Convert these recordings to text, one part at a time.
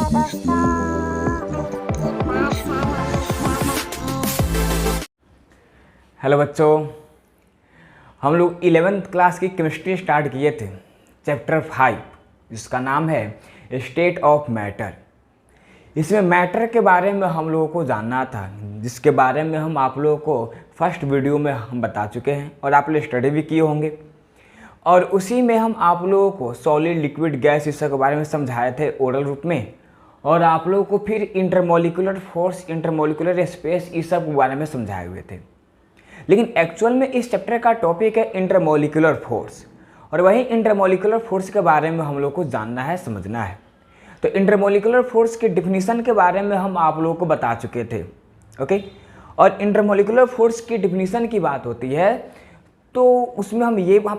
Hello बच्चों, हम लोग 11th क्लास की केमिस्ट्री स्टार्ट किए थे, चैप्टर 5 जिसका नाम है स्टेट ऑफ मैटर। इसमें मैटर के बारे में हम लोगों को जानना था, जिसके बारे में हम आप लोगों को फर्स्ट वीडियो में हम बता चुके हैं और आप लोग स्टडी भी किए होंगे। और उसी में हम आप लोगों को सॉलिड, लिक्विड, गैस इस सब के बारे में समझाए थे ओरल रूप में, और आप लोगों को फिर इंटरमोलिकुलर फोर्स, इंटरमोलिकुलर स्पेस इस सब के बारे में समझाए हुए थे। लेकिन एक्चुअल में इस चैप्टर का टॉपिक है इंटरमोलिकुलर फोर्स, और वही इंटरमोलिकुलर फोर्स के बारे में हम लोग को जानना है, समझना है। तो इंटरमोलिकुलर फोर्स के डिफिनीशन के बारे में हम आप लोगों को बता चुके थे, ओके। और इंटरमोलिकुलर फोर्स की डिफिनीशन की बात होती है तो उसमें हम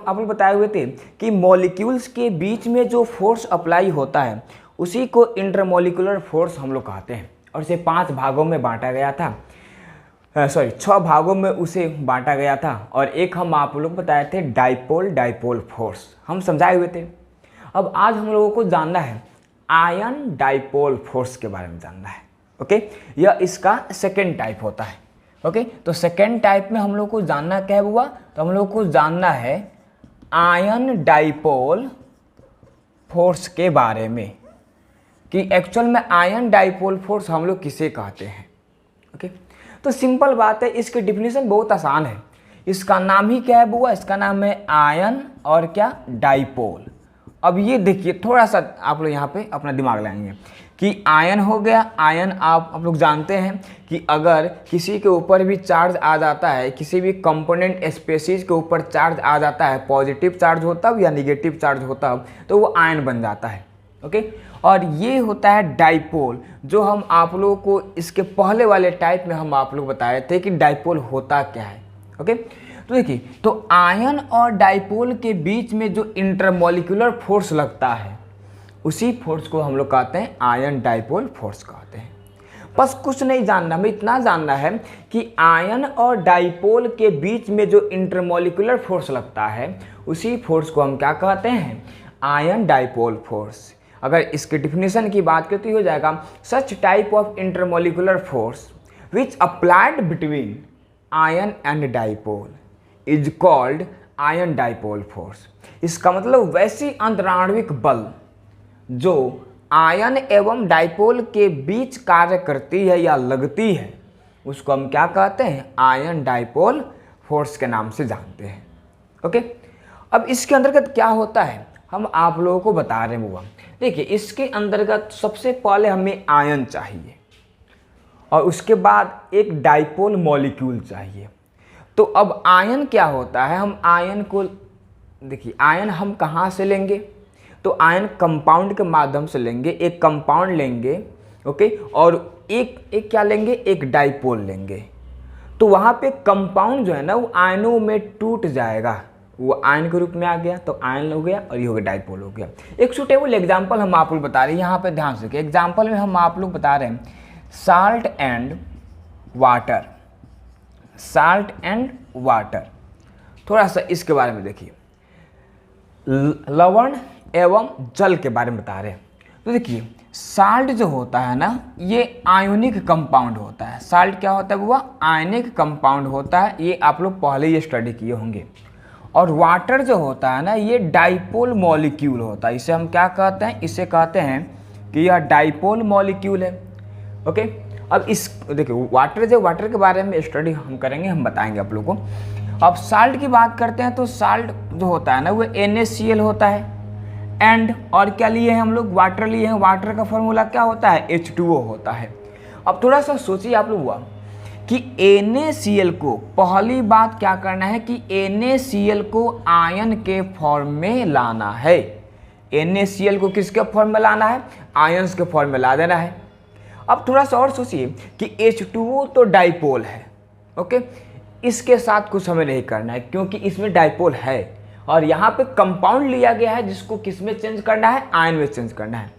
आप लोग बताए हुए थे कि मॉलिक्यूल्स के बीच में जो फोर्स अप्लाई होता है उसी को इंटरमोलिकुलर फोर्स हम लोग कहते हैं। और इसे 5 भागों में बांटा गया था, 6 भागों में उसे बांटा गया था। और एक हम आप लोग बताए थे डाइपोल फोर्स, हम समझाए हुए थे। अब आज हम लोगों को जानना है आयन डाइपोल फोर्स के बारे में जानना है, ओके। यह इसका सेकेंड टाइप होता है, ओके। तो सेकेंड टाइप में हम लोग को जानना क्या हुआ, तो हम लोग को जानना है आयन डाइपोल फोर्स के बारे में, कि एक्चुअल में आयन डाइपोल फोर्स हम लोग किसे कहते हैं, ओके। तो सिंपल बात है, इसकी डिफिनीशन बहुत आसान है। इसका नाम ही क्या है बुआ, इसका नाम है आयन और क्या, डाइपोल। अब ये देखिए, थोड़ा सा आप लोग यहाँ पे अपना दिमाग लगाएंगे कि आयन हो गया। आयन आप लोग जानते हैं कि अगर किसी के ऊपर भी चार्ज आ जाता है, किसी भी कंपोनेंट स्पेसीज के ऊपर चार्ज आ जाता है, पॉजिटिव चार्ज होता है या निगेटिव चार्ज होता है, तो वो आयन बन जाता है, ओके। और ये होता है डाइपोल, जो हम आप लोगों को इसके पहले वाले टाइप में हम आप लोग बताए थे कि डाइपोल होता क्या है, ओके। तो देखिए, तो आयन और डाइपोल के बीच में जो इंटरमोलिकुलर फोर्स लगता है उसी फोर्स को हम लोग कहते हैं आयन डाइपोल फोर्स कहते हैं। बस कुछ नहीं जानना, हमें इतना जानना है कि आयन और डाइपोल के बीच में जो इंटरमोलिकुलर फोर्स लगता है उसी फोर्स को हम क्या कहते हैं, आयन डाइपोल फोर्स। अगर इसके डिफिनीशन की बात करती हो जाएगा, सच type of intermolecular force which applied between ion and dipole is called ion dipole force. इसका मतलब वैसी अंतराण्विक बल जो आयन एवं डाइपोल के बीच कार्य करती है या लगती है उसको हम क्या कहते हैं, आयन डाइपोल फोर्स के नाम से जानते हैं, ओके। अब इसके अंतर्गत क्या होता है हम आप लोगों को बता रहे हैं बुआ। देखिए, इसके अंतर्गत सबसे पहले हमें आयन चाहिए और उसके बाद एक डाइपोल मॉलिक्यूल चाहिए। तो अब आयन क्या होता है, हम आयन को देखिए, आयन हम कहाँ से लेंगे, तो आयन कंपाउंड के माध्यम से लेंगे। एक कंपाउंड लेंगे, ओके, और एक क्या लेंगे, एक डाइपोल लेंगे। तो वहाँ पे कंपाउंड जो है ना वो आयनों में टूट जाएगा, वो आयन के रूप में आ गया, तो आयन हो गया और ये हो गया डाइपोल हो गया। एक सुटेबल एग्जाम्पल हम आप लोग बता रहे हैं, यहाँ पे ध्यान से देखिए। एग्जाम्पल में हम आप लोग बता रहे हैं salt and water, salt and water. थोड़ा सा इसके बारे में देखिए, लवण एवं जल के बारे में बता रहे हैं। तो देखिए, साल्ट जो होता है ना ये आयोनिक कंपाउंड होता है। साल्ट क्या होता है वो, आयनिक कंपाउंड होता है, ये आप लोग पहले ये स्टडी किए होंगे। और वाटर जो होता है ना ये डाइपोल मॉलिक्यूल होता है। इसे हम क्या कहते हैं, इसे कहते हैं कि यह डाइपोल मॉलिक्यूल है, ओके। अब इस देखिए, वाटर के बारे में स्टडी हम करेंगे, हम बताएंगे आप लोगों को। अब साल्ट की बात करते हैं तो साल्ट जो होता है ना वो NaCl होता है। एंड और क्या लिए हैं हम लोग, वाटर लिए हैं। वाटर का फॉर्मूला क्या होता है, H2O होता है। अब थोड़ा सा सोचिए आप लोग हुआ कि NaCl को, पहली बात क्या करना है कि NaCl को आयन के फॉर्म में लाना है। NaCl को किसके फॉर्म में लाना है, आयंस के फॉर्म में ला देना है। अब थोड़ा सा और सोचिए कि H2O तो डाइपोल है, ओके, इसके साथ कुछ हमें नहीं करना है क्योंकि इसमें डाइपोल है। और यहाँ पे कंपाउंड लिया गया है जिसको किस में चेंज करना है, आयन में चेंज करना है।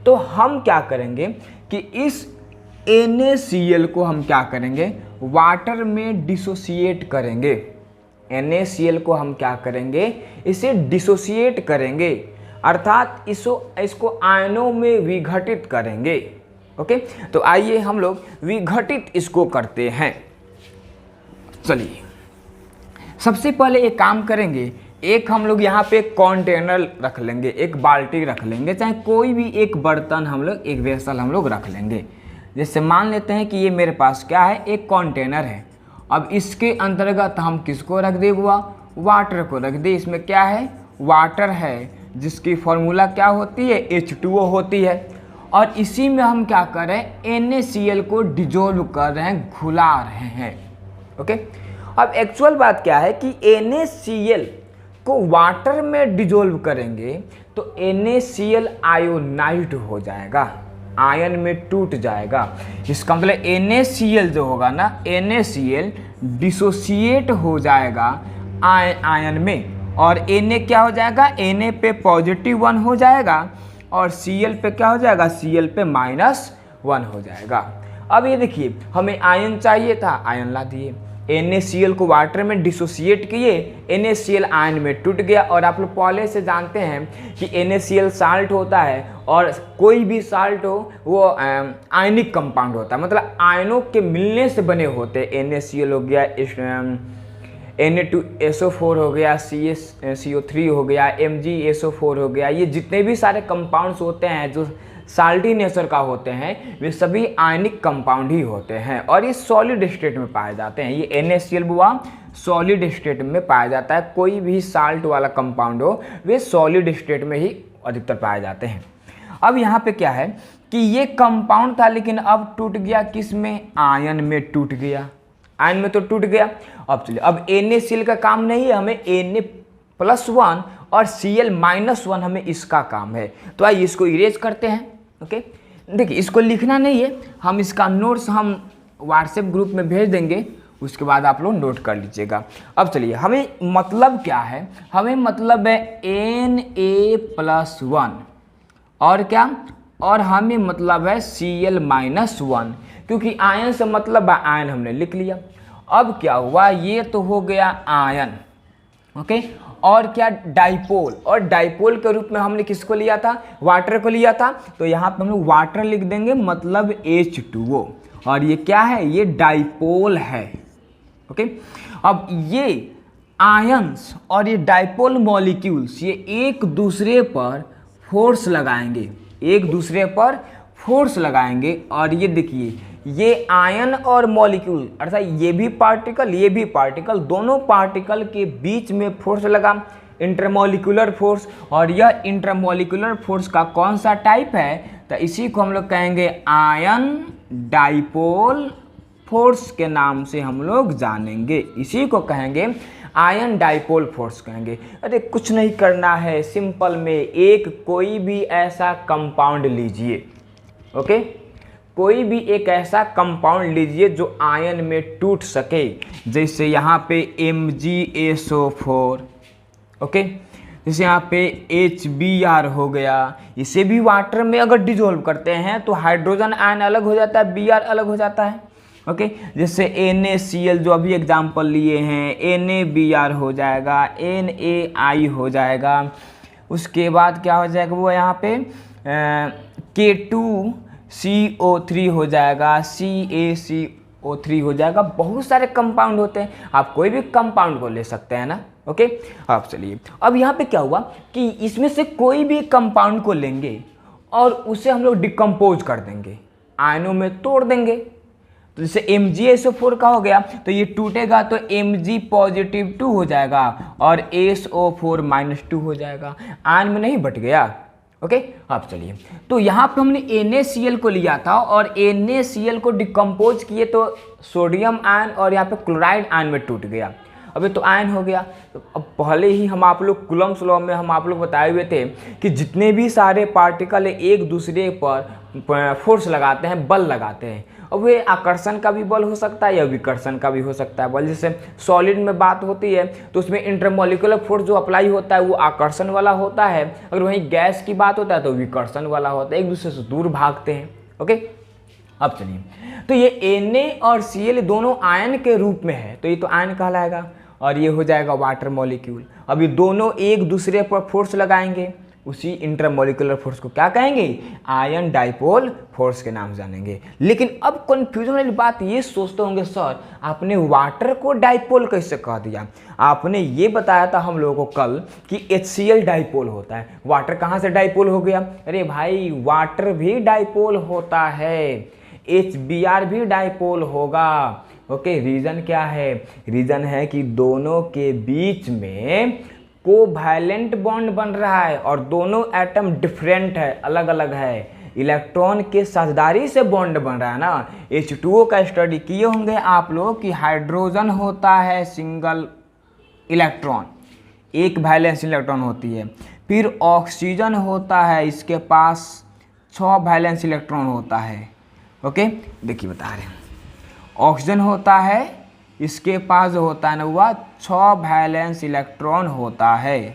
तो हम क्या करेंगे कि इस NaCl को हम क्या करेंगे, वाटर में डिसोसिएट करेंगे। NaCl को हम क्या करेंगे, इसे डिसोसिएट करेंगे। अर्थात इसको आयनों में विघटित करेंगे। ओके, तो आइए हम लोग विघटित इसको करते हैं। चलिए सबसे पहले एक काम करेंगे, एक हम लोग यहाँ पे कंटेनर रख लेंगे, एक बाल्टी रख लेंगे, चाहे कोई भी एक बर्तन हम लोग, एक वेसल हम लोग रख लेंगे। जैसे मान लेते हैं कि ये मेरे पास क्या है, एक कंटेनर है। अब इसके अंतर्गत हम किसको रख दे, वाटर को रख दे। इसमें क्या है, वाटर है, जिसकी फॉर्मूला क्या होती है, H2O होती है। और इसी में हम क्या कर रहे हैं, NaCl को डिजोल्व कर रहे हैं, घुला रहे हैं। ओके, अब एक्चुअल बात क्या है कि NaCl को वाटर में डिजोल्व करेंगे तो NaCl आयोनाइज्ड हो जाएगा, आयन में टूट जाएगा। इसका मतलब NaCl जो होगा ना, NaCl डिसोसिएट हो जाएगा आयन में, और Na क्या हो जाएगा, Na पे +1 हो जाएगा और Cl पे क्या हो जाएगा, Cl पे -1 हो जाएगा। अब ये देखिए, हमें आयन चाहिए था, आयन ला दिए, NaCl को वाटर में डिसोसिएट किए, NaCl आयन में टूट गया। और आप लोग पहले से जानते हैं कि NaCl साल्ट होता है, और कोई भी साल्ट हो वो आयनिक कंपाउंड होता है, मतलब आयनों के मिलने से बने होते हैं। NaCl हो गया, Na2SO4 हो गया, CaCO3 हो गया, MgSO4 हो गया, ये जितने भी सारे कंपाउंड्स होते हैं जो साल्टी नेचर का होते हैं, वे सभी आयनिक कंपाउंड ही होते हैं और ये सॉलिड स्टेट में पाए जाते हैं। ये NaCl बुआ सॉलिड स्टेट में पाया जाता है। कोई भी साल्ट वाला कंपाउंड हो वे सॉलिड स्टेट में ही अधिकतर पाए जाते हैं। अब यहाँ पे क्या है कि ये कंपाउंड था, लेकिन अब टूट गया किस में, आयन में टूट गया, आयन में तो टूट गया। अब चलिए, अब NaCl का काम नहीं है, हमें Na+1 और Cl-1 हमें इसका काम है। तो आइए इसको इरेज करते हैं। ओके, देखिए इसको लिखना नहीं है, हम इसका नोट्स हम व्हाट्सएप ग्रुप में भेज देंगे, उसके बाद आप लोग नोट कर लीजिएगा। अब चलिए, हमें मतलब क्या है, हमें मतलब है Na+1 और क्या, और हमें मतलब है Cl-1, क्योंकि आयन से मतलब है आयन हमने लिख लिया। अब क्या हुआ, ये तो हो गया आयन। ओके, और क्या, डाइपोल, और डाइपोल के रूप में हमने किसको लिया था, वाटर को लिया था। तो यहाँ पे हम लोग वाटर लिख देंगे, मतलब H2O, और ये क्या है, ये डाइपोल है। ओके, अब ये आयंस और ये डाइपोल मॉलिक्यूल्स ये एक दूसरे पर फोर्स लगाएंगे, एक दूसरे पर फोर्स लगाएंगे। और ये देखिए, ये आयन और मॉलिक्यूल अर्थात ये भी पार्टिकल, दोनों पार्टिकल के बीच में फोर्स लगा, इंटरमॉलिक्यूलर फोर्स। और यह इंटरमॉलिक्यूलर फोर्स का कौन सा टाइप है, तो इसी को हम लोग कहेंगे आयन डाइपोल फोर्स के नाम से हम लोग जानेंगे, इसी को कहेंगे आयन डाइपोल फोर्स कहेंगे। अरे कुछ नहीं करना है, सिंपल में एक कोई भी ऐसा कंपाउंड लीजिए। ओके, कोई भी एक ऐसा कंपाउंड लीजिए जो आयन में टूट सके, जैसे यहाँ पे MgSO4। ओके, जैसे यहाँ पे HBr हो गया, इसे भी वाटर में अगर डिजोल्व करते हैं तो हाइड्रोजन आयन अलग हो जाता है, Br अलग हो जाता है। ओके, जैसे NaCl जो अभी एग्जाम्पल लिए हैं, NaBr हो जाएगा, NaI हो जाएगा, उसके बाद क्या हो जाएगा वो यहाँ पे K2CO3 हो जाएगा, CaCO3 हो जाएगा। बहुत सारे कंपाउंड होते हैं, आप कोई भी कंपाउंड को ले सकते हैं ना। ओके, अब चलिए, अब यहाँ पे क्या हुआ कि इसमें से कोई भी कंपाउंड को लेंगे और उसे हम लोग डिकम्पोज कर देंगे, आयनों में तोड़ देंगे। तो जैसे MgSO4 का हो गया तो ये टूटेगा तो Mg+2 हो जाएगा और SO4-2 हो जाएगा, आयन में नहीं बट गया। ओके, अब चलिए, तो यहाँ पे हमने NaCl को लिया था और NaCl को डिकम्पोज किए तो सोडियम आयन और यहाँ पे क्लोराइड आयन में टूट गया। अभी तो आयन हो गया। तो अब पहले ही हम आप लोग कूलम्ब्स लॉ में हम आप लोग बताए हुए थे कि जितने भी सारे पार्टिकल एक दूसरे पर फोर्स लगाते हैं, बल लगाते हैं, और वे आकर्षण का भी बल हो सकता है या विकर्षण का भी हो सकता है बल। जैसे सॉलिड में बात होती है तो उसमें इंटरमॉलिक्यूलर फोर्स जो अप्लाई होता है वो आकर्षण वाला होता है, अगर वहीं गैस की बात होता है तो विकर्षण वाला होता है, एक दूसरे से दूर भागते हैं। ओके, अब चलिए, तो ये Na और Cl दोनों आयन के रूप में है तो ये तो आयन कहलाएगा, और ये हो जाएगा वाटर मॉलिक्यूल। अब ये दोनों एक दूसरे पर फोर्स लगाएंगे उसी इंटरमोलिकुलर फोर्स को क्या कहेंगे, आयन डाइपोल फोर्स के नाम से जानेंगे। लेकिन अब कंफ्यूजन वाली बात ये सोचते होंगे, सर आपने वाटर को डाइपोल कैसे कह दिया? आपने ये बताया था हम लोगों को कल कि HCl डाइपोल होता है, वाटर कहाँ से डाइपोल हो गया? अरे भाई वाटर भी डाइपोल होता है, HBr भी डाइपोल होगा। ओके, रीजन क्या है? रीजन है कि दोनों के बीच में कोवैलेंट बॉन्ड बन रहा है और दोनों एटम डिफरेंट है, अलग अलग है, इलेक्ट्रॉन के साझेदारी से बॉन्ड बन रहा है ना। H2O का स्टडी किए होंगे आप लोग कि हाइड्रोजन होता है सिंगल इलेक्ट्रॉन, एक वैलेंस इलेक्ट्रॉन होती है। फिर ऑक्सीजन होता है, इसके पास 6 वैलेंस इलेक्ट्रॉन होता है। ओके, देखिए बता रहे हैं, ऑक्सीजन होता है, इसके पास जो होता है ना वह 6 वैलेंस इलेक्ट्रॉन होता है,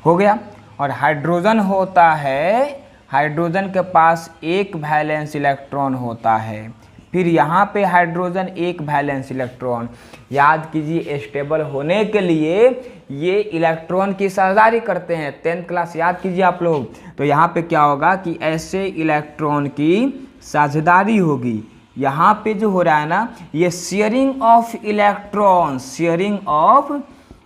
हो गया। और हाइड्रोजन होता है, हाइड्रोजन के पास 1 वैलेंस इलेक्ट्रॉन होता है। फिर यहाँ पे हाइड्रोजन 1 वैलेंस इलेक्ट्रॉन। याद कीजिए, स्टेबल होने के लिए ये इलेक्ट्रॉन की साझेदारी करते हैं, 10th क्लास याद कीजिए आप लोग। तो यहाँ पे क्या होगा कि ऐसे इलेक्ट्रॉन की साझेदारी होगी। यहाँ पे जो हो रहा है ना, ये sharing of electrons, sharing of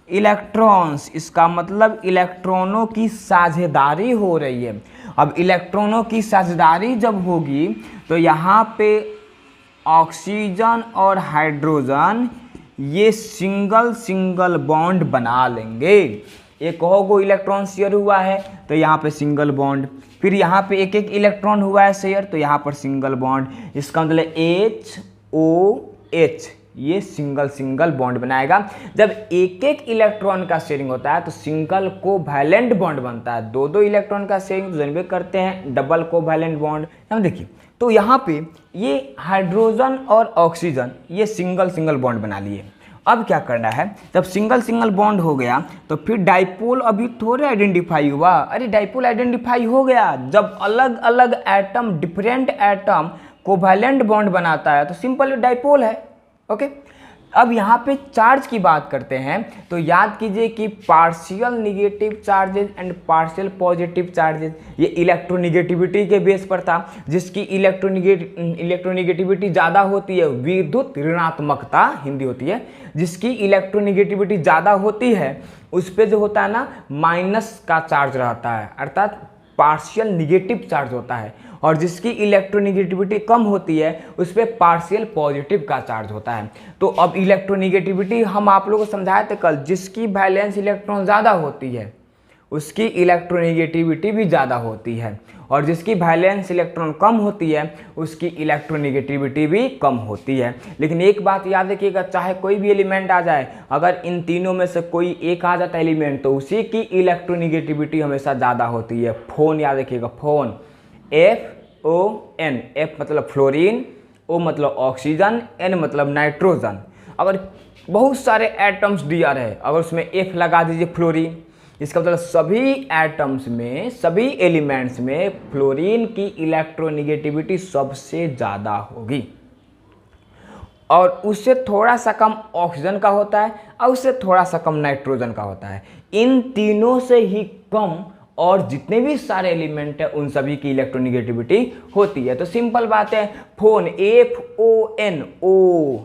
electrons, इसका मतलब इलेक्ट्रॉनों की साझेदारी हो रही है। अब इलेक्ट्रॉनों की साझेदारी जब होगी तो यहाँ पे ऑक्सीजन और हाइड्रोजन ये सिंगल सिंगल बॉन्ड बना लेंगे। एक को इलेक्ट्रॉन शेयर हुआ है तो यहाँ पे सिंगल बॉन्ड, फिर यहाँ पे एक एक इलेक्ट्रॉन हुआ है शेयर तो यहाँ पर सिंगल बॉन्ड। इसका मतलब HOH ये सिंगल सिंगल बॉन्ड बनाएगा। जब एक एक इलेक्ट्रॉन का शेयरिंग होता है तो सिंगल कोवैलेंट बॉन्ड बनता है। दो दो इलेक्ट्रॉन का शेयरिंग तो जनरेट करते हैं डबल कोवैलेंट बॉन्ड। हम देखिए, तो यहाँ पे ये हाइड्रोजन और ऑक्सीजन ये सिंगल सिंगल बॉन्ड बना लिए। अब क्या करना है, जब सिंगल सिंगल बॉन्ड हो गया तो फिर डाइपोल अभी थोड़े आइडेंटिफाई हुआ। अरे डाइपोल आइडेंटिफाई हो गया जब अलग अलग atom, different atom covalent bond बनाता है तो सिंपल डाइपोल है। ओके, अब यहाँ पे चार्ज की बात करते हैं तो याद कीजिए कि partial negative charges and partial positive charges ये इलेक्ट्रोनिगेटिविटी के बेस पर था। जिसकी इलेक्ट्रोनिगेटिविटी ज़्यादा होती है, विद्युत ऋणात्मकता हिंदी होती है, जिसकी इलेक्ट्रोनिगेटिविटी ज़्यादा होती है उस पर जो होता है ना माइनस का चार्ज रहता है, अर्थात पार्शियल निगेटिव चार्ज होता है। और जिसकी इलेक्ट्रोनिगेटिविटी कम होती है उस पर पार्शियल पॉजिटिव का चार्ज होता है। तो अब इलेक्ट्रोनिगेटिविटी हम आप लोगों को समझाए थे कल, जिसकी वैलेंस इलेक्ट्रॉन ज़्यादा होती है उसकी इलेक्ट्रोनिगेटिविटी भी ज़्यादा होती है, और जिसकी वैलेंस इलेक्ट्रॉन कम होती है उसकी इलेक्ट्रोनिगेटिविटी भी कम होती है। लेकिन एक बात याद रखिएगा, चाहे कोई भी एलिमेंट आ जाए, अगर इन तीनों में से कोई एक आ जाता है एलिमेंट तो उसी की इलेक्ट्रोनिगेटिविटी हमेशा ज़्यादा होती है। फोन याद रखिएगा, फोन FON, F मतलब फ्लोरीन, O मतलब ऑक्सीजन, N मतलब नाइट्रोजन। अगर बहुत सारे एटम्स दिया रहे, अगर उसमें F लगा दीजिए फ्लोरीन, इसका मतलब सभी एटम्स में, सभी एलिमेंट्स में फ्लोरीन की इलेक्ट्रोनिगेटिविटी सबसे ज़्यादा होगी, और उससे थोड़ा सा कम ऑक्सीजन का होता है और उससे थोड़ा सा कम नाइट्रोजन का होता है। इन तीनों से ही कम और जितने भी सारे एलिमेंट है उन सभी की इलेक्ट्रोनिगेटिविटी होती है। तो सिंपल बात है, फोन FON, O,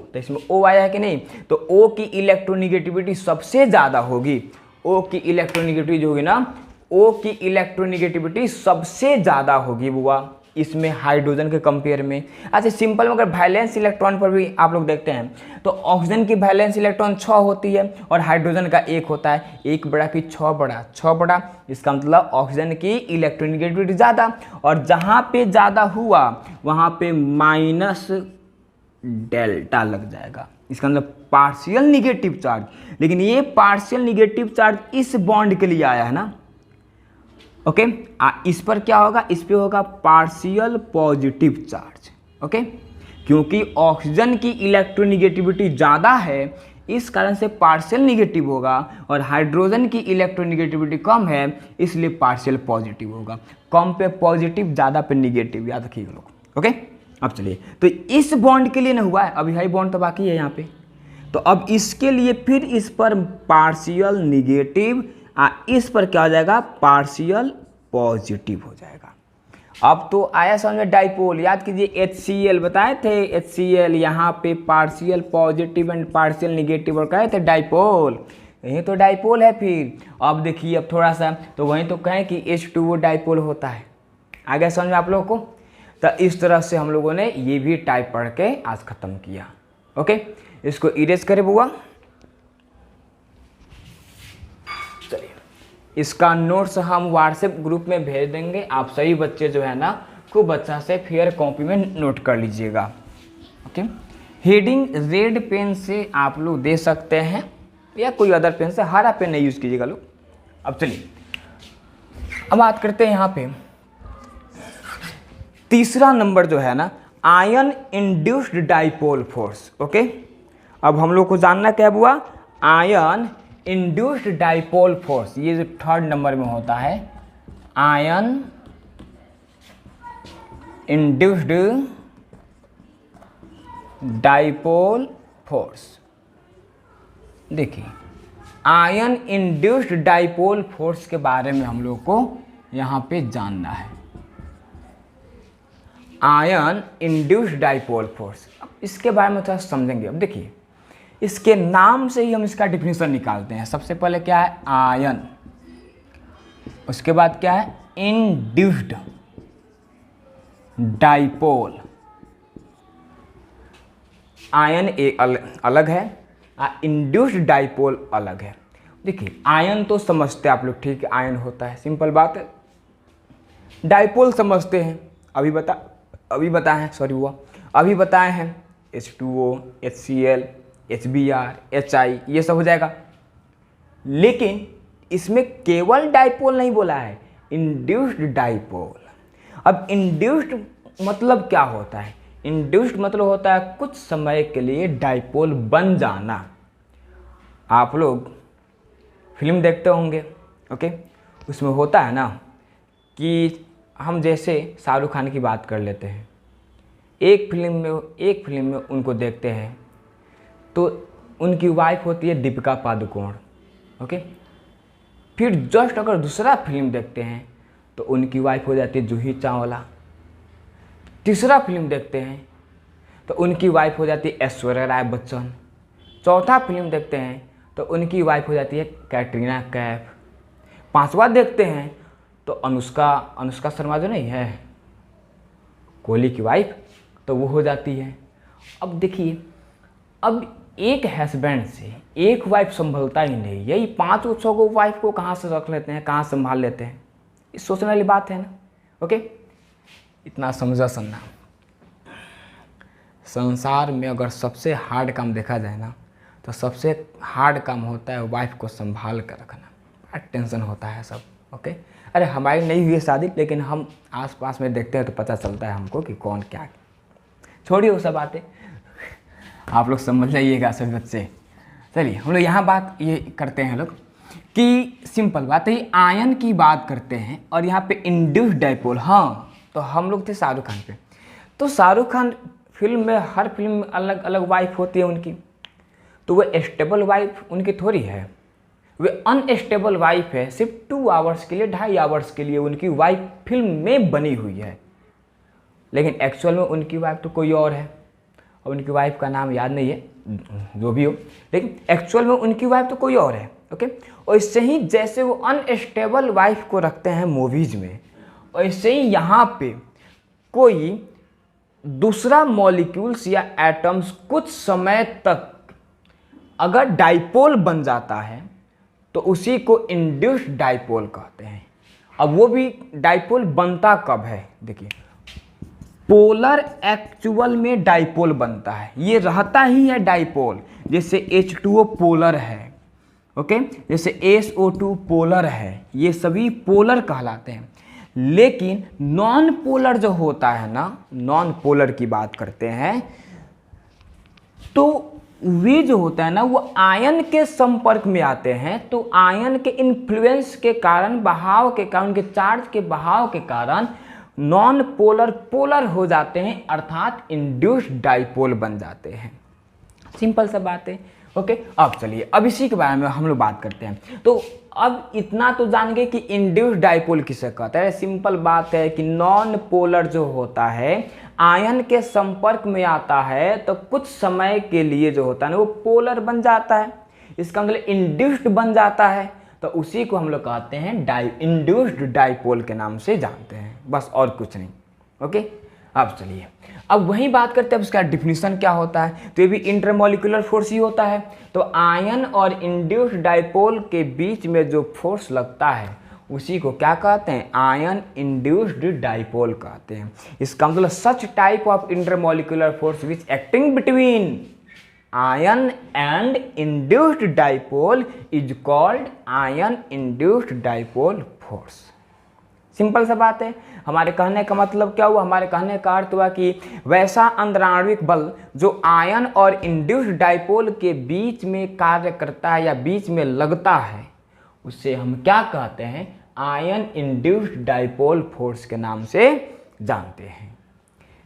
तो इसमें O आया है कि नहीं, तो O की इलेक्ट्रोनिगेटिविटी सबसे ज़्यादा होगी। O की इलेक्ट्रोनिगेटिविटी जो होगी ना, O की इलेक्ट्रोनिगेटिविटी सबसे ज़्यादा होगी बुआ इसमें हाइड्रोजन के कंपेयर में। अच्छा सिंपल में अगर वैलेंस इलेक्ट्रॉन पर भी आप लोग देखते हैं तो ऑक्सीजन की वैलेंस इलेक्ट्रॉन 6 होती है और हाइड्रोजन का 1 होता है। 1 बड़ा कि 6 बड़ा, 6 बड़ा, इसका मतलब ऑक्सीजन की इलेक्ट्रोनिगेटिविटी ज़्यादा, और जहाँ पे ज़्यादा हुआ वहाँ पे माइनस डेल्टा लग जाएगा, इसका मतलब पार्शियल निगेटिव चार्ज। लेकिन ये पार्शियल निगेटिव चार्ज इस बॉन्ड के लिए आया है ना। ओके, इस पर क्या होगा, इस पे होगा पार्शियल पॉजिटिव चार्ज। ओके, क्योंकि ऑक्सीजन की इलेक्ट्रोनिगेटिविटी ज़्यादा है इस कारण से पार्शियल निगेटिव होगा, और हाइड्रोजन की इलेक्ट्रोनिगेटिविटी कम है इसलिए पार्शियल पॉजिटिव होगा। कम पे पॉजिटिव, ज़्यादा पे निगेटिव, याद रखिएगा लोग। ओके, अब चलिए, तो इस बॉन्ड के लिए ना हुआ है, अभी हाई बॉन्ड तो बाकी है यहाँ पे, तो अब इसके लिए फिर इस पर पार्शियल निगेटिव इस पर क्या हो जाएगा, पार्शियल पॉजिटिव हो जाएगा। अब तो आया समझ में डाइपोल, याद कीजिए HCl बताए थे, HCl यहाँ पे partial positive and partial negative और कहे थे डाइपोल, यही तो डाइपोल है। फिर अब देखिए अब थोड़ा सा तो वहीं तो कहें कि H2O डाइपोल होता है। आ गया समझ में आप लोगों को? तो इस तरह से हम लोगों ने ये भी टाइप पढ़ के आज ख़त्म किया। ओके, इसको इरेज करें बुआ। चलिए, इसका नोट्स हम व्हाट्सएप ग्रुप में भेज देंगे, आप सभी बच्चे जो है ना खूब अच्छा से फेयर कॉपी में नोट कर लीजिएगा। ओके, हेडिंग रेड पेन से आप लोग दे सकते हैं या कोई अदर पेन से, हरा पेन नहीं यूज़ कीजिएगा लोग। अब चलिए अब बात करते हैं यहाँ पे तीसरा नंबर जो है ना, ion induced dipole force. Okay, अब हम लोग को जानना क्या हुआ, आयन इंड्यूस्ड डाइपोल फोर्स, ये जो थर्ड नंबर में होता है, आयन इंड्यूस्ड डाइपोल फोर्स। देखिए, आयन इंड्यूस्ड डाइपोल फोर्स के बारे में हम लोग को यहाँ पे जानना है। आयन इंड्यूस्ड डाइपोल फोर्स, अब इसके बारे में थोड़ा समझेंगे। अब देखिए, इसके नाम से ही हम इसका डिफिनीशन निकालते हैं। सबसे पहले क्या है, आयन, उसके बाद क्या है, इंड्यूस्ड डाइपोल। आयन एक अलग है, इंड्यूस्ड डाइपोल अलग है। देखिए, आयन तो समझते हैं आप लोग, ठीक है, आयन होता है, सिंपल बात है। डाइपोल समझते हैं, अभी बताए हैं H2O, HCl, HBr, HI, ये सब हो जाएगा। लेकिन इसमें केवल डाइपोल नहीं बोला है, इंड्यूस्ड डाइपोल। अब इंड्यूस्ड मतलब क्या होता है, इंड्यूस्ड मतलब होता है कुछ समय के लिए डाइपोल बन जाना। आप लोग फिल्म देखते होंगे, ओके, उसमें होता है ना कि हम जैसे शाहरुख खान की बात कर लेते हैं, एक फिल्म में उनको देखते हैं तो उनकी वाइफ होती है दीपिका पादुकोण, ओके। फिर जस्ट अगर दूसरा फिल्म देखते हैं तो उनकी वाइफ हो जाती है जूही चावला। तीसरा फिल्म देखते हैं तो उनकी वाइफ हो जाती है ऐश्वर्या राय बच्चन। चौथा फिल्म देखते हैं तो उनकी वाइफ हो जाती है कैटरीना कैफ। पांचवा देखते हैं तो अनुष्का शर्मा जो नहीं है, कोहली की वाइफ, तो वो हो जाती है। अब देखिए, अब एक हस्बैंड से एक वाइफ संभलता ही नहीं, यही 5-6 को वाइफ को कहाँ से रख लेते हैं, कहाँ संभाल लेते हैं, इस सोचने वाली बात है ना। ओके, इतना समझा सुनना। संसार में अगर सबसे हार्ड काम देखा जाए ना, तो सबसे हार्ड काम होता है वाइफ को संभाल कर रखना। बड़ा टेंशन होता है सब। ओके, अरे हमारी नहीं हुई है शादी, लेकिन हम आसपास में देखते हैं तो पता चलता है हमको कि कौन क्या। छोड़िए वो सब बातें, आप लोग समझ जाइएगा सभी बच्चे। चलिए हम लोग यहाँ बात ये करते हैं लोग कि सिंपल बात है, आयन की बात करते हैं और यहाँ पे इंड्यूस्ड डाइपोल। हाँ, तो हम लोग थे शाहरुख खान पे, तो शाहरुख खान फिल्म में हर फिल्म में अलग अलग वाइफ होती है उनकी, तो वो स्टेबल वाइफ उनकी थोड़ी है, वे अनस्टेबल वाइफ है। सिर्फ 2 आवर्स के लिए, 2.5 आवर्स के लिए उनकी वाइफ फिल्म में बनी हुई है, लेकिन एक्चुअल में उनकी वाइफ तो कोई और है। और उनकी वाइफ का नाम याद नहीं है, जो भी हो, लेकिन एक्चुअल में उनकी वाइफ तो कोई और है। ओके, और इससे ही जैसे वो अनस्टेबल वाइफ को रखते हैं मूवीज में, और इससे ही यहाँ पे कोई दूसरा मॉलिक्यूल्स या एटम्स कुछ समय तक अगर डाइपोल बन जाता है तो उसी को इंड्यूस्ड डाइपोल कहते हैं। अब वो भी डाइपोल बनता कब है, देखिए, पोलर एक्चुअल में डाइपोल बनता है, ये रहता ही है डाइपोल। जैसे H2O पोलर है, ओके, जैसे SO2 पोलर है, ये सभी पोलर कहलाते हैं। लेकिन नॉन पोलर जो होता है ना, नॉन पोलर की बात करते हैं, तो वे जो होता है ना वो आयन के संपर्क में आते हैं, तो आयन के इन्फ्लुएंस के कारण, बहाव के कारण, उनके चार्ज के बहाव के कारण नॉन पोलर पोलर हो जाते हैं, अर्थात इंड्यूस्ड डाइपोल बन जाते हैं। सिंपल सा बात है, ओके, अब चलिए अब इसी के बारे में हम लोग बात करते हैं। तो अब इतना तो जान गए कि इंड्यूस्ड डाइपोल किसे कहता है। सिंपल बात है कि नॉन पोलर जो होता है आयन के संपर्क में आता है तो कुछ समय के लिए जो होता है ना वो पोलर बन जाता है, इसका मतलब इंड्यूस्ड बन जाता है, तो उसी को हम लोग कहते हैं इंड्यूस्ड डाइपोल के नाम से जानते हैं, बस और कुछ नहीं। ओके, अब चलिए अब वही बात करते हैं अब इसका डिफिनीशन क्या होता है। तो ये भी इंटरमोलिकुलर फोर्स ही होता है। तो आयन और इंड्यूस्ड डाइपोल के बीच में जो फोर्स लगता है उसी को क्या कहते हैं, आयन इंड्यूस्ड डाइपोल कहते हैं। इसका मतलब सच type of intermolecular force which acting between ion and induced dipole is called ion induced dipole force. Simple सा बात है। हमारे कहने का मतलब क्या हुआ, हमारे कहने का अर्थ हुआ कि वैसा अंतराण्विक बल जो आयन और इंड्यूस्ड डाइपोल के बीच में कार्य करता है या बीच में लगता है उससे हम क्या कहते हैं, आयन इंड्यूस्ड डाइपोल फोर्स के नाम से जानते हैं।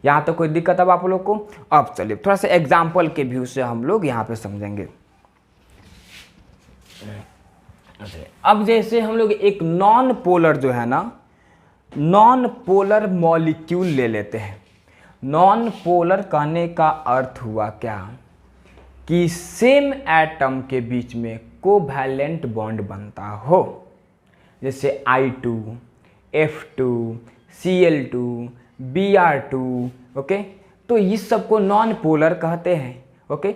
यहाँ तो कोई दिक्कत अब आप लोग को। अब चलिए थोड़ा सा एग्जाम्पल के व्यू से हम लोग यहाँ पे समझेंगे। अब जैसे हम लोग एक नॉन पोलर जो है ना, नॉन पोलर मॉलिक्यूल ले लेते हैं। नॉन पोलर कहने का अर्थ हुआ क्या कि सेम एटम के बीच में कोवैलेंट बॉन्ड बनता हो, जैसे I2, F2, Cl2, Br2। Okay, तो इस सबको नॉन पोलर कहते हैं। ओके,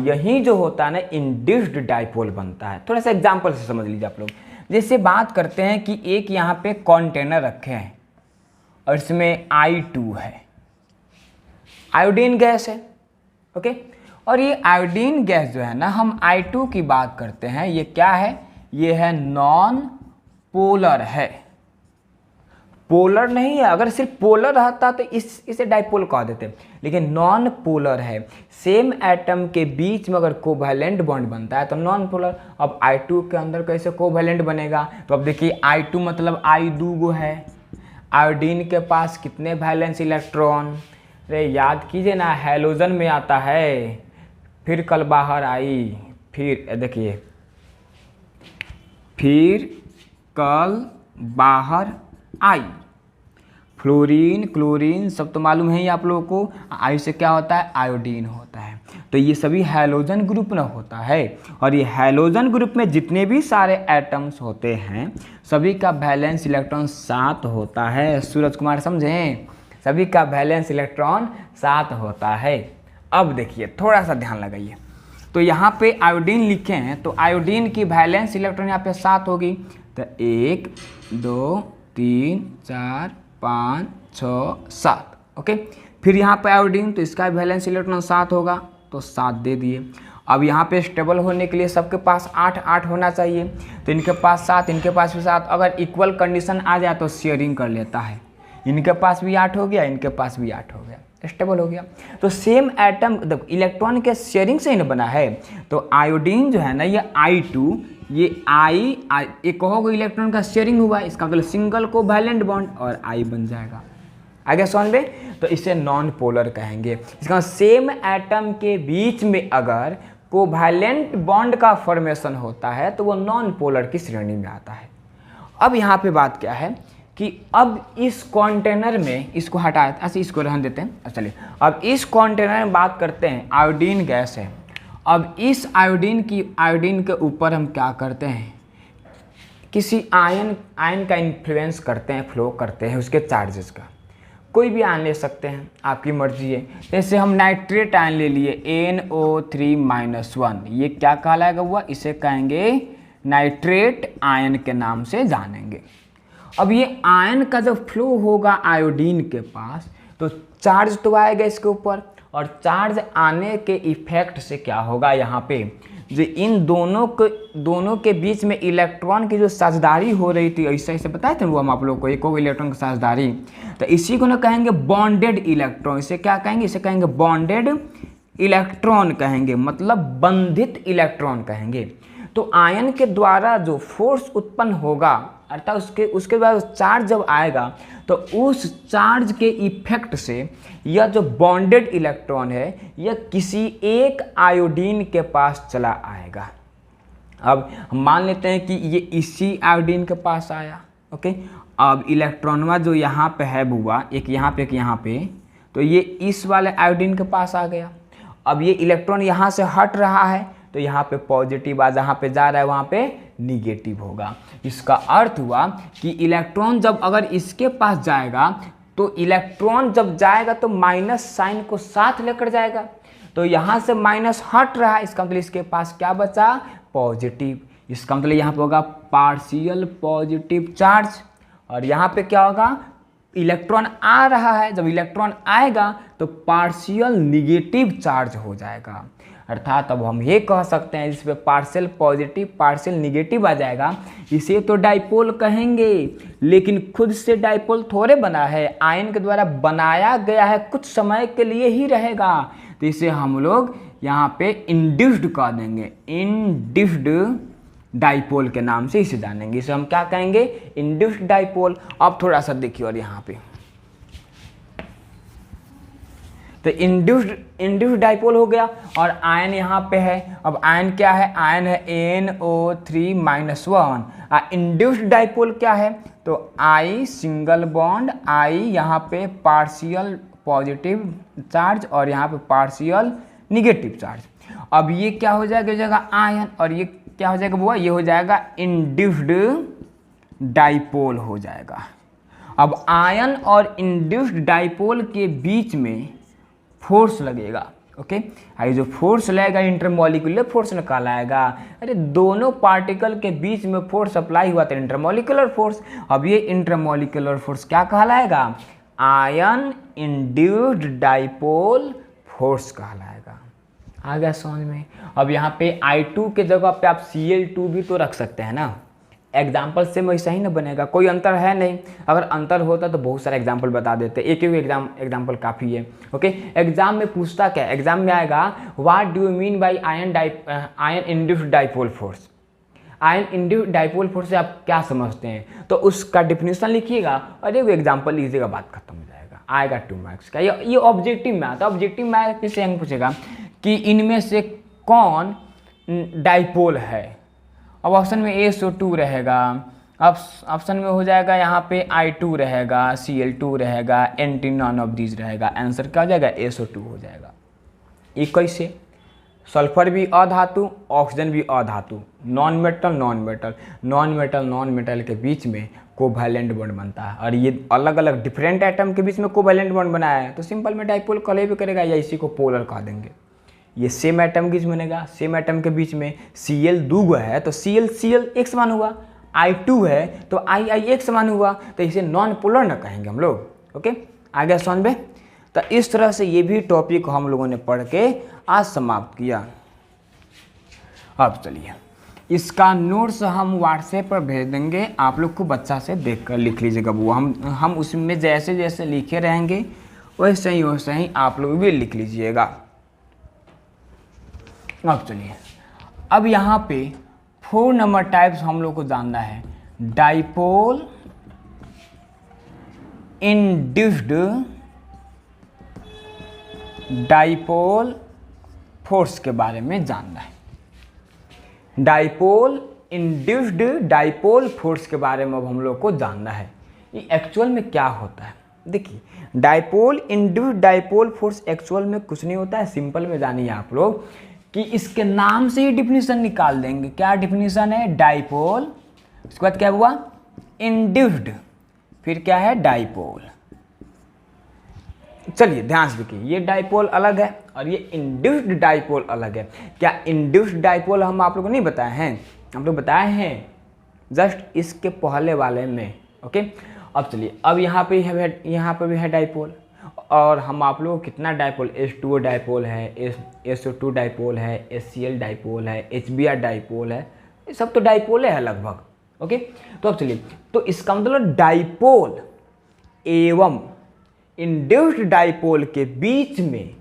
यही जो होता है ना इंड्यूस्ड डाइपोल बनता है। थोड़ा सा एग्जांपल से समझ लीजिए आप लोग। जैसे बात करते हैं कि एक यहाँ पे कंटेनर रखे हैं और इसमें I2 है, आयोडीन गैस है। ओके, और ये आयोडीन गैस जो है ना, हम I2 की बात करते हैं, ये क्या है, ये है नॉन पोलर है, पोलर नहीं है। अगर सिर्फ पोलर रहता तो इसे डाइपोल कह देते, लेकिन नॉन पोलर है। सेम एटम के बीच में अगर कोवैलेंट बॉन्ड बनता है तो नॉन पोलर। अब I2 के अंदर कैसे कोवैलेंट बनेगा, तो अब देखिए I2 मतलब I दूगो है। आयोडीन के पास कितने वैलेंस इलेक्ट्रॉन, अरे याद कीजिए ना, हैलोजन में आता है, फिर कल बाहर आई, फिर देखिए फिर कल बाहर आई। फ्लोरीन, क्लोरीन सब तो मालूम है ही आप लोगों को। आई से क्या होता है, आयोडीन होता है। तो ये सभी हैलोजन ग्रुप में होता है, और ये हैलोजन ग्रुप में जितने भी सारे एटम्स होते हैं सभी का वैलेंस इलेक्ट्रॉन 7 होता है। सूरज कुमार समझें, सभी का वैलेंस इलेक्ट्रॉन 7 होता है। अब देखिए थोड़ा सा ध्यान लगाइए, तो यहाँ पे आयोडीन लिखे हैं तो आयोडीन की वैलेंस इलेक्ट्रॉन यहाँ पे 7 होगी। तो 1 2 3 4 5 6 7। ओके, फिर यहाँ पे आयोडीन तो इसका वैलेंस इलेक्ट्रॉन 7 होगा, तो 7 दे दिए। अब यहाँ पे स्टेबल होने के लिए सबके पास 8 8 होना चाहिए, तो इनके पास 7, इनके पास भी 7। अगर इक्वल कंडीशन आ जाए तो शेयरिंग कर लेता है, इनके पास भी 8 हो गया, इनके पास भी 8 हो गया, स्टेबल हो गया। तो सेम एटम इलेक्ट्रॉन के शेयरिंग से ही न बना है। तो आयोडीन जो है ना, ये I2, ये एक कहोगे इलेक्ट्रॉन का शेयरिंग हुआ, इसका मतलब सिंगल को वैलेंट बॉन्ड और I बन जाएगा। आगे समझ में, तो इसे नॉन पोलर कहेंगे। इसका सेम एटम के बीच में अगर कोवैलेंट बॉन्ड का फॉर्मेशन होता है तो वो नॉन पोलर की श्रेणी में आता है। अब यहाँ पे बात क्या है कि अब इस कंटेनर में, इसको हटा ऐसे इसको रहने देते हैं। चलिए अब इस कंटेनर में बात करते हैं, आयोडीन गैस है। अब इस आयोडीन के ऊपर हम क्या करते हैं, किसी आयन का इन्फ्लुएंस करते हैं, फ्लो करते हैं उसके चार्जेस का। कोई भी आयन ले सकते हैं, आपकी मर्जी है। जैसे हम नाइट्रेट आयन ले लिए NO3-1, ये क्या कहलाएगा हुआ, इसे कहेंगे नाइट्रेट आयन के नाम से जानेंगे। अब ये आयन का जब फ्लो होगा आयोडीन के पास तो चार्ज तो आएगा इसके ऊपर, और चार्ज आने के इफेक्ट से क्या होगा, यहाँ पे जो इन दोनों के बीच में इलेक्ट्रॉन की जो साझेदारी हो रही थी, ऐसे ऐसे बताए थे वो हम आप लोग को, एक इलेक्ट्रॉन की साझेदारी, तो इसी को ना कहेंगे बॉन्डेड इलेक्ट्रॉन। इसे क्या कहेंगे, इसे कहेंगे बॉन्डेड इलेक्ट्रॉन कहेंगे, मतलब बंधित इलेक्ट्रॉन कहेंगे। तो आयन के द्वारा जो फोर्स उत्पन्न होगा अर्थात उसके बाद चार्ज जब आएगा तो उस चार्ज के इफेक्ट से यह जो बॉन्डेड इलेक्ट्रॉन है यह किसी एक आयोडीन के पास चला आएगा। अब हम मान लेते हैं कि ये इसी आयोडीन के पास आया। ओके, अब इलेक्ट्रॉनवा जो यहाँ पे है बुआ, एक यहाँ पे एक यहाँ पे, तो ये इस वाले आयोडीन के पास आ गया। अब ये इलेक्ट्रॉन यहाँ से हट रहा है तो यहाँ पे पॉजिटिव, आज जहाँ पे जा रहा है वहाँ पे निगेटिव होगा। इसका अर्थ हुआ कि इलेक्ट्रॉन जब अगर इसके पास जाएगा तो इलेक्ट्रॉन जब जाएगा तो माइनस साइन को साथ लेकर जाएगा। तो यहाँ से माइनस हट रहा है, इसका मतलब इसके पास क्या बचा, पॉजिटिव। इसका मतलब यहाँ पे होगा पार्शियल पॉजिटिव चार्ज। और यहाँ पे क्या होगा, इलेक्ट्रॉन आ रहा है, जब इलेक्ट्रॉन आएगा तो पार्शियल निगेटिव चार्ज हो जाएगा। अर्थात अब हम ये कह सकते हैं जिस पे पार्शियल पॉजिटिव पार्शियल निगेटिव आ जाएगा इसे तो डाइपोल कहेंगे, लेकिन खुद से डाइपोल थोड़े बना है, आयन के द्वारा बनाया गया है, कुछ समय के लिए ही रहेगा। तो इसे हम लोग यहाँ पे इंड्यूस्ड कह देंगे, इंड्यूस्ड डाइपोल के नाम से इसे जानेंगे। इसे हम क्या कहेंगे, इंड्यूस्ड डाइपोल। अब थोड़ा सा देखिए और यहाँ पे तो इंड्यूस्ड डाइपोल हो गया और आयन यहाँ पे है। अब आयन क्या है, आयन है NO3-1। इंड्यूस्ड डाइपोल क्या है, तो I सिंगल बॉन्ड, I यहाँ पे पार्शियल पॉजिटिव चार्ज और यहाँ पे पार्शियल निगेटिव चार्ज। अब ये क्या हो जाएगा आयन, और ये क्या हो जाएगा बुआ, ये हो जाएगा इंड्यूस्ड डाइपोल हो जाएगा। अब आयन और इंड्यूस्ड डाइपोल के बीच में फोर्स लगेगा। ओके, ये जो फोर्स लगेगा इंटरमॉलिक्यूलर फोर्स निकालाएगा। अरे दोनों पार्टिकल के बीच में फोर्स अप्लाई हुआ था, इंटरमॉलिक्यूलर फोर्स। अब ये इंटरमॉलिक्यूलर फोर्स क्या कहलाएगा, आयन इंड्यूस्ड डाइपोल फोर्स कहलाएगा। आ गया समझ में। अब यहाँ पे I2 के जगह पे आप Cl2 भी तो रख सकते हैं ना, एग्जाम्पल से वैसा ही ना बनेगा, कोई अंतर है नहीं। अगर अंतर होता तो बहुत सारे एग्जाम्पल बता देते, एक ही एग्जाम्पल काफ़ी है। ओके, एग्जाम में पूछता क्या, एग्जाम में आएगा what do you mean by ion induced dipole force. Ion induced dipole force से आप क्या समझते हैं, तो उसका डिफिनेशन लिखिएगा और एक एग्जाम्पल लीजिएगा, बात खत्म हो जाएगा। आएगा 2 मार्क्स का। ये ऑब्जेक्टिव में आता है। ऑब्जेक्टिव में किससे हम पूछेगा कि इनमें से कौन डाइपोल है। अब ऑप्शन में SO2 रहेगा, अब ऑप्शन में हो जाएगा यहाँ पे I2 रहेगा, Cl2 रहेगा, एंटी नॉन ऑफ दीज रहेगा। आंसर क्या हो जाएगा, SO2 हो जाएगा। ये कैसे, सल्फर भी अधातु, ऑक्सीजन भी अधातु, नॉन मेटल के बीच में कोवैलेंट बॉन्ड बनता है। और ये अलग अलग डिफरेंट एटम के बीच में कोवैलेंट बॉन्ड बनाया है तो सिंपल में डाइपोल कले भी करेगा, या इसी को पोलर कह देंगे। ये सेम एटम के बीच बनेगा, सेम एटम के बीच में Cl दूगो है तो Cl एक समान हुआ, I2 है तो I एक समान हुआ, तो इसे नॉन पोलर ना कहेंगे हम लोग। ओके, आ गया समझ में। तो इस तरह से ये भी टॉपिक हम लोगों ने पढ़ के आज समाप्त किया। अब चलिए इसका नोट्स हम व्हाट्सएप पर भेज देंगे, आप लोग को बच्चा से देख कर लिख लीजिएगा वो। हम उसमें जैसे जैसे लिखे रहेंगे वैसे ही आप लोग भी लिख लीजिएगा। अब चलिए, अब यहाँ पे 4 नंबर टाइप्स हम लोग को जानना है। डाइपोल इंड्यूस्ड डाइपोल फोर्स के बारे में जानना है। डाइपोल इंड्यूस्ड डाइपोल फोर्स के बारे में अब हम लोग को जानना है, ये एक्चुअल में क्या होता है। देखिए, dipole induced dipole force actual में कुछ नहीं होता है, सिंपल में जानिए आप लोग कि इसके नाम से ही डिफिनीशन निकाल देंगे। क्या डिफिनीशन है, डाइपोल, उसके बाद क्या हुआ इंड्यूस्ड, फिर क्या है डाइपोल। चलिए ध्यान से देखिए, ये डाइपोल अलग है और ये इंड्यूस्ड डाइपोल अलग है। क्या इंड्यूस्ड डाइपोल हम आप लोगों को नहीं बताए हैं, हम लोग बताए हैं जस्ट इसके पहले वाले में। ओके, अब चलिए, अब यहाँ पे भी है डाइपोल, और हम आप लोगों को कितना डाइपोल, H2O डाइपोल है, SO2 डाइपोल है, HCl डाइपोल है, HBr डाइपोल है, ये सब तो डाइपोल है लगभग। ओके, तो अब चलिए, तो इसका मतलब डाइपोल एवं इंड्यूस्ड डाइपोल के बीच में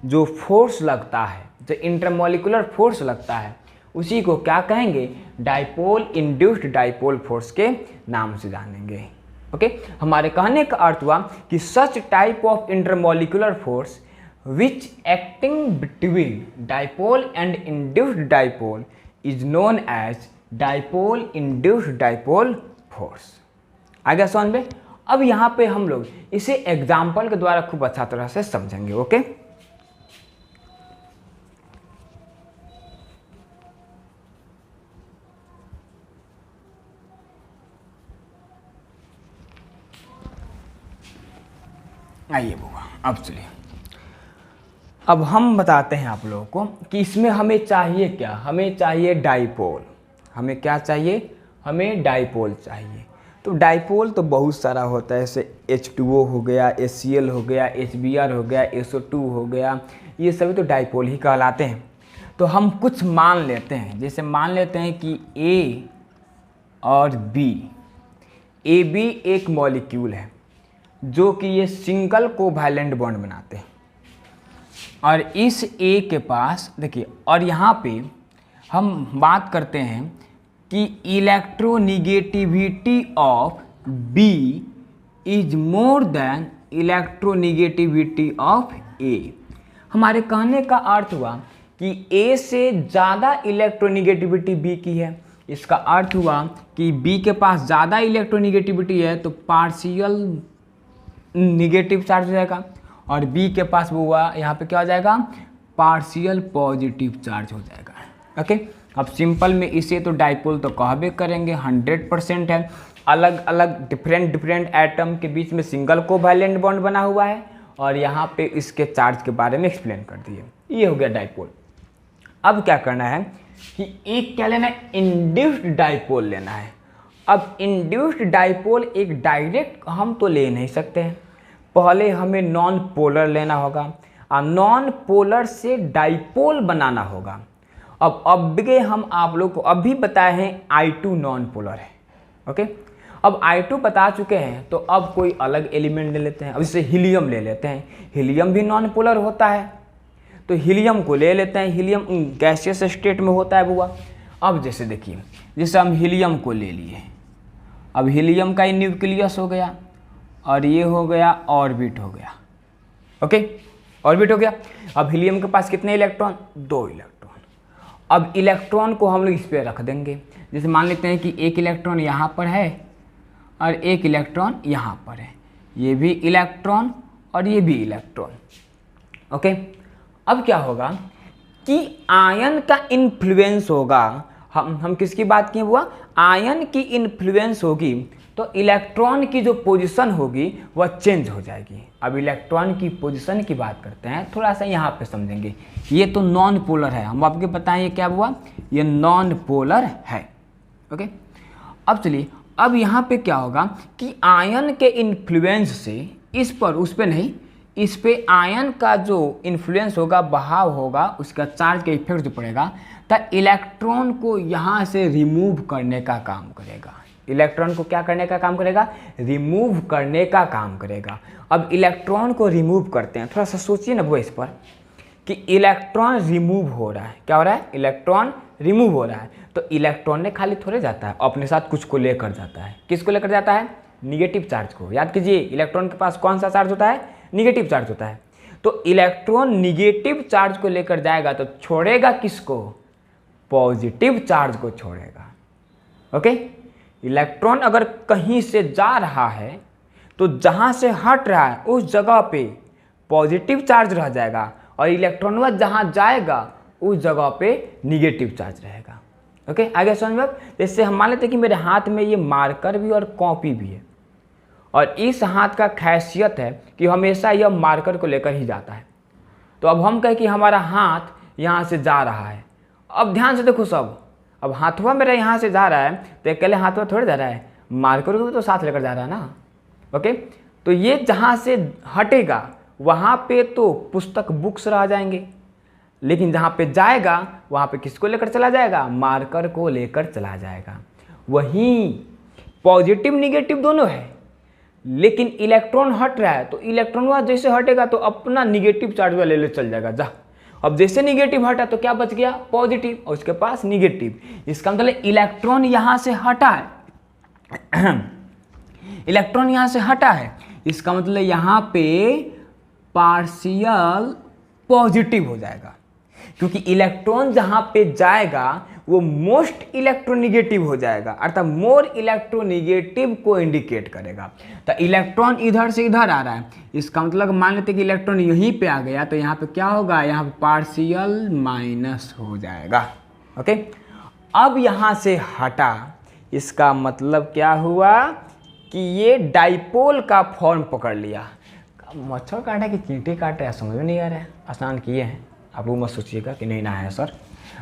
जो फोर्स लगता है, जो इंटरमॉलिक्यूलर फोर्स लगता है, उसी को क्या कहेंगे, डाइपोल इंड्यूस्ड डाइपोल फोर्स के नाम से जानेंगे। ओके, हमारे कहने का अर्थ हुआ कि such type of intermolecular force which acting between dipole and induced dipole is known as dipole induced dipole force. आगे समझ में। अब यहाँ पे हम लोग इसे एग्जाम्पल के द्वारा खूब अच्छा तरह से समझेंगे। ओके, आइए बुआ, अब चलिए, अब हम बताते हैं आप लोगों को कि इसमें हमें चाहिए क्या। हमें चाहिए डाइपोल। हमें क्या चाहिए, हमें डाइपोल चाहिए। तो डाइपोल तो बहुत सारा होता है, जैसे H2O हो गया, HCl हो गया, HBr हो गया, SO2 हो गया, ये सभी तो डाइपोल ही कहलाते हैं। तो हम कुछ मान लेते हैं, जैसे मान लेते हैं कि A और B, AB एक मॉलिक्यूल है जो कि ये सिंगल कोवैलेंट बॉन्ड बनाते हैं, और इस A के पास देखिए, और यहाँ पे हम बात करते हैं कि electronegativity of B is more than electronegativity of A। हमारे कहने का अर्थ हुआ कि A से ज़्यादा इलेक्ट्रोनिगेटिविटी B की है। इसका अर्थ हुआ कि B के पास ज़्यादा इलेक्ट्रोनिगेटिविटी है तो पार्शियल निगेटिव चार्ज हो जाएगा, और B के पास वो हुआ यहाँ पे क्या हो जाएगा, पार्शियल पॉजिटिव चार्ज हो जाएगा। ओके, अब सिंपल में इसे तो डाइपोल तो कहबे करेंगे, 100% है। अलग अलग डिफरेंट एटम के बीच में सिंगल कोवैलेंट बॉन्ड बना हुआ है, और यहाँ पे इसके चार्ज के बारे में एक्सप्लेन कर दिए। ये हो गया डाइपोल। अब क्या करना है कि एक क्या लेना है, इंड्यूस्ड डाइपोल लेना है। अब इंड्यूस्ड डाइपोल एक डायरेक्ट हम तो ले नहीं सकते हैं, पहले हमें नॉन पोलर लेना होगा, और नॉन पोलर से डाइपोल बनाना होगा। अब हम आप लोग को अभी बताए हैं I2 नॉन पोलर है। ओके, अब I2 बता चुके हैं, तो अब कोई अलग एलिमेंट ले लेते हैं। अब जैसे हीलियम ले लेते हैं, हीलियम भी नॉन पोलर होता है, तो हीलियम को ले लेते हैं। हीलियम गैसियस स्टेट में होता है बुआ। अब जैसे देखिए, जैसे हम हीलियम को ले लिए, अब हीलियम का न्यूक्लियस हो गया, और ये हो गया ऑर्बिट हो गया। ओके, ऑर्बिट हो गया। अब हीलियम के पास कितने इलेक्ट्रॉन, 2 इलेक्ट्रॉन। अब इलेक्ट्रॉन को हम लोग इस पर रख देंगे। जैसे मान लेते हैं कि एक इलेक्ट्रॉन यहाँ पर है और एक इलेक्ट्रॉन यहाँ पर है, ये भी इलेक्ट्रॉन और ये भी इलेक्ट्रॉन। ओके, अब क्या होगा कि आयन का इन्फ्लुएंस होगा। हम किसकी बात किए हुआ, आयन की इन्फ्लुएंस होगी तो इलेक्ट्रॉन की जो पोजीशन होगी वह चेंज हो जाएगी। अब इलेक्ट्रॉन की पोजीशन की बात करते हैं, थोड़ा सा यहाँ पे समझेंगे। ये तो नॉन पोलर है, हम आपके बताएं ये क्या हुआ, ये नॉन पोलर है। ओके, अब चलिए, अब यहाँ पे क्या होगा कि आयन के इन्फ्लुएंस से इस पर, उस पर नहीं, इस पे आयन का जो इन्फ्लुएंस होगा, बहाव होगा, उसका चार्ज का इफेक्ट जो पड़ेगा, तो इलेक्ट्रॉन को यहाँ से रिमूव करने का काम करेगा। इलेक्ट्रॉन को क्या करने का काम करेगा, रिमूव करने का काम करेगा। अब इलेक्ट्रॉन को रिमूव करते हैं, थोड़ा सा सोचिए ना वो इस पर, कि इलेक्ट्रॉन रिमूव हो रहा है। क्या हो रहा है, इलेक्ट्रॉन रिमूव हो रहा है। तो इलेक्ट्रॉन ने खाली थोड़े जाता है, अपने साथ कुछ को लेकर जाता है। किसको लेकर जाता है, निगेटिव चार्ज को। याद कीजिए, इलेक्ट्रॉन के पास कौन सा चार्ज होता है, निगेटिव चार्ज होता है। तो इलेक्ट्रॉन निगेटिव चार्ज को लेकर जाएगा तो छोड़ेगा किसको, पॉजिटिव चार्ज को छोड़ेगा। ओके, इलेक्ट्रॉन अगर कहीं से जा रहा है तो जहाँ से हट रहा है उस जगह पे पॉजिटिव चार्ज रह जाएगा, और इलेक्ट्रॉन जहाँ जाएगा उस जगह पे निगेटिव चार्ज रहेगा। ओके, आगे समझ में। जैसे हम मान लेते हैं कि मेरे हाथ में ये मार्कर भी और कॉपी भी है, और इस हाथ का खासियत है कि हमेशा यह मार्कर को लेकर ही जाता है। तो अब हम कहें कि हमारा हाथ यहाँ से जा रहा है। अब ध्यान से देखो सब, अब हाथवा मेरा यहाँ से जा रहा है तो अकेले हाथवा थोड़े जा रहा है, मार्कर को भी तो साथ लेकर जा रहा है ना। ओके, तो ये जहाँ से हटेगा वहाँ पे तो पुस्तक बुक्स रह जाएंगे, लेकिन जहाँ पे जाएगा वहाँ पे किसको लेकर चला जाएगा, मार्कर को लेकर चला जाएगा। वहीं पॉजिटिव निगेटिव दोनों है, लेकिन इलेक्ट्रॉन हट रहा है तो इलेक्ट्रॉन वहाँ जैसे हटेगा तो अपना निगेटिव चार्ज वाले ले चल जाएगा जा, अब जैसे निगेटिव हटा तो क्या बच गया, पॉजिटिव, और उसके पास निगेटिव। इसका मतलब इलेक्ट्रॉन यहाँ से हटा है इलेक्ट्रॉन यहाँ से हटा है, इसका मतलब यहाँ पे पार्शियल पॉजिटिव हो जाएगा, क्योंकि इलेक्ट्रॉन जहाँ पे जाएगा वो मोस्ट इलेक्ट्रोनिगेटिव हो जाएगा, अर्थात मोर इलेक्ट्रोनिगेटिव को इंडिकेट करेगा। तो इलेक्ट्रॉन इधर से इधर आ रहा है, इसका मतलब मान लेते कि इलेक्ट्रॉन यहीं पे आ गया, तो यहाँ पे क्या होगा, यहाँ पे पार्शियल माइनस हो जाएगा। ओके, अब यहाँ से हटा, इसका मतलब क्या हुआ कि ये डाइपोल का फॉर्म पकड़ लिया। मच्छर काटा कि चींटी काटे है, समझ में नहीं आ रहा है। आसान किए हैं, आप वो मत सोचिएगा कि नहीं ना है सर।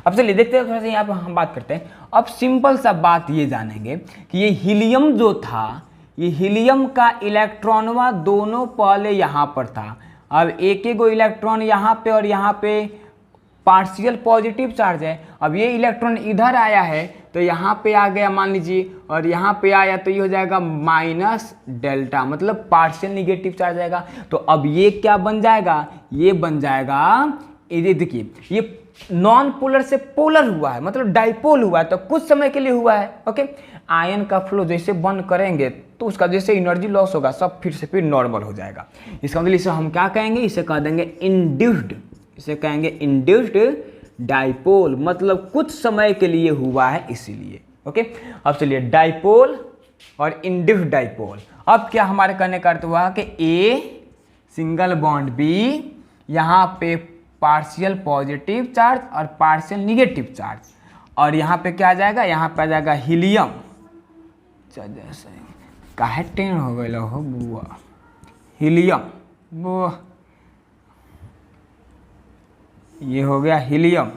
अब चलिए देखते हैं, थोड़ा सा यहाँ पर हम बात करते हैं। अब सिंपल सा बात ये जानेंगे कि ये हीलियम जो था, ये हीलियम का इलेक्ट्रॉनवा दोनों पहले यहाँ पर था। अब एक एक गो इलेक्ट्रॉन यहाँ पे और यहाँ पे पार्शियल पॉजिटिव चार्ज है। अब ये इलेक्ट्रॉन इधर आया है तो यहाँ पे आ गया मान लीजिए, और यहाँ पे आया तो ये हो जाएगा माइनस डेल्टा, मतलब पार्शियल निगेटिव चार्ज आएगा। तो अब ये क्या बन जाएगा, ये बन जाएगा, ये देखिए ये नॉन पोलर से पोलर हुआ है, मतलब डाइपोल हुआ है, तो कुछ समय के लिए हुआ है। ओके, आयन का फ्लो जैसे बंद करेंगे तो उसका जैसे एनर्जी लॉस होगा सब फिर से फिर नॉर्मल हो जाएगा। इसका मतलब इसे हम क्या कहेंगे, इसे कह देंगे इंड्यूस्ड, इसे कहेंगे इंड्यूस्ड डाइपोल, मतलब कुछ समय के लिए हुआ है इसीलिए। ओके, अब चलिए डाइपोल और इंड्यूस्ड डाइपोल। अब क्या हमारे कहने का अर्थ हुआ कि ए सिंगल बॉन्ड बी, यहाँ पे पार्शियल पॉजिटिव चार्ज और पार्शियल निगेटिव चार्ज, और यहाँ पे क्या आ जाएगा, यहाँ पे आ जाएगा हीलियम। जैसे काहे टेन हो गए हो बुआ, हीलियम, वो ये हो गया हीलियम।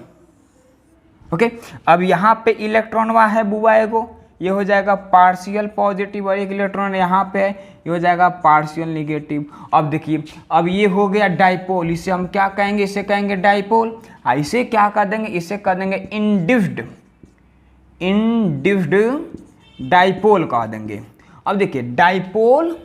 ओके, अब यहाँ पे इलेक्ट्रॉन वहाँ है बुआ एगो, ये हो जाएगा पार्शियल पॉजिटिव, और एक इलेक्ट्रॉन यहाँ पे है, ये हो जाएगा पार्शियल निगेटिव। अब देखिए, अब ये हो गया डाइपोल, इसे हम क्या कहेंगे, इसे कहेंगे डाइपोल। इसे क्या कर देंगे, इसे कर देंगे इंड्यूस्ड, इंड्यूस्ड डाइपोल कह देंगे। अब देखिए डाइपोल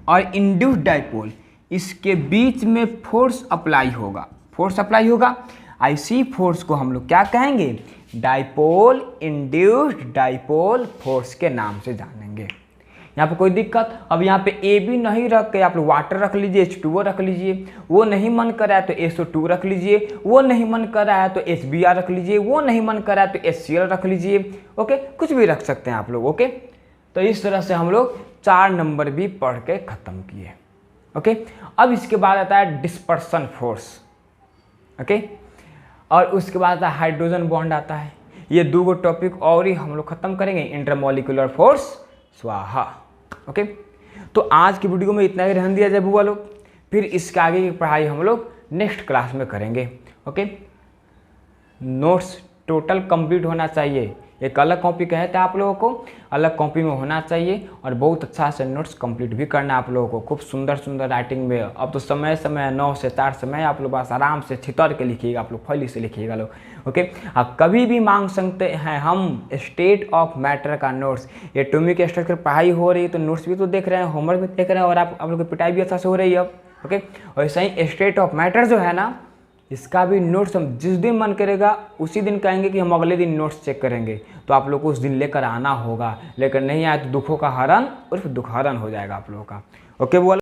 और इंड्यूस्ड डाइपोल, इसके बीच में फोर्स अप्लाई होगा, फोर्स अप्लाई होगा। ऐसी फोर्स को हम लोग क्या कहेंगे, डाइपोल इंड्यूस्ड डाइपोल फोर्स के नाम से जानेंगे। यहाँ पे कोई दिक्कत, अब यहाँ पे ए भी नहीं रख के आप लोग वाटर रख लीजिए, H2O रख लीजिए, वो नहीं मन कर रहा है तो SO2 रख लीजिए, वो नहीं मन कर रहा है तो HBr रख लीजिए, वो नहीं मन कर रहा है तो HCl रख लीजिए। ओके, कुछ भी रख सकते हैं आप लोग। ओके, तो इस तरह से हम लोग 4 नंबर भी पढ़ के ख़त्म किए। ओके, अब इसके बाद आता है डिस्पर्सन फोर्स। ओके, और उसके बाद आता है हाइड्रोजन बॉन्ड आता है। ये 2 टॉपिक और ही हम लोग खत्म करेंगे, इंटरमॉलिक्यूलर फोर्स स्वाहा। ओके, तो आज की वीडियो में इतना ही रहने दिया जाए बुआ लोग, फिर इसके आगे की पढ़ाई हम लोग नेक्स्ट क्लास में करेंगे। ओके, नोट्स टोटल कंप्लीट होना चाहिए, एक अलग कॉपी कहते हैं आप लोगों को, अलग कॉपी में होना चाहिए, और बहुत अच्छा से नोट्स कंप्लीट भी करना आप लोगों को, खूब सुंदर सुंदर राइटिंग में। अब तो समय 9 से 4 समय आप लोग बस आराम से छितर के लिखिएगा, आप लोग फैली से लिखिएगा लोग। ओके, आप कभी भी मांग सकते हैं हम स्टेट ऑफ मैटर का नोट्स। एटॉमिक स्ट्रक्चर पढ़ाई हो रही है तो नोट्स भी तो देख रहे हैं, होमवर्क भी देख रहे हैं, और आप लोग की पिटाई भी अच्छा से हो रही है अब। ओके, और ऐसा ही स्टेट ऑफ मैटर जो है ना, इसका भी नोट्स हम जिस दिन मन करेगा उसी दिन कहेंगे कि हम अगले दिन नोट्स चेक करेंगे, तो आप लोग को उस दिन लेकर आना होगा, लेकर नहीं आए तो दुखों का हरण उर्फ दुखहरण हो जाएगा आप लोगों का। ओके बोल।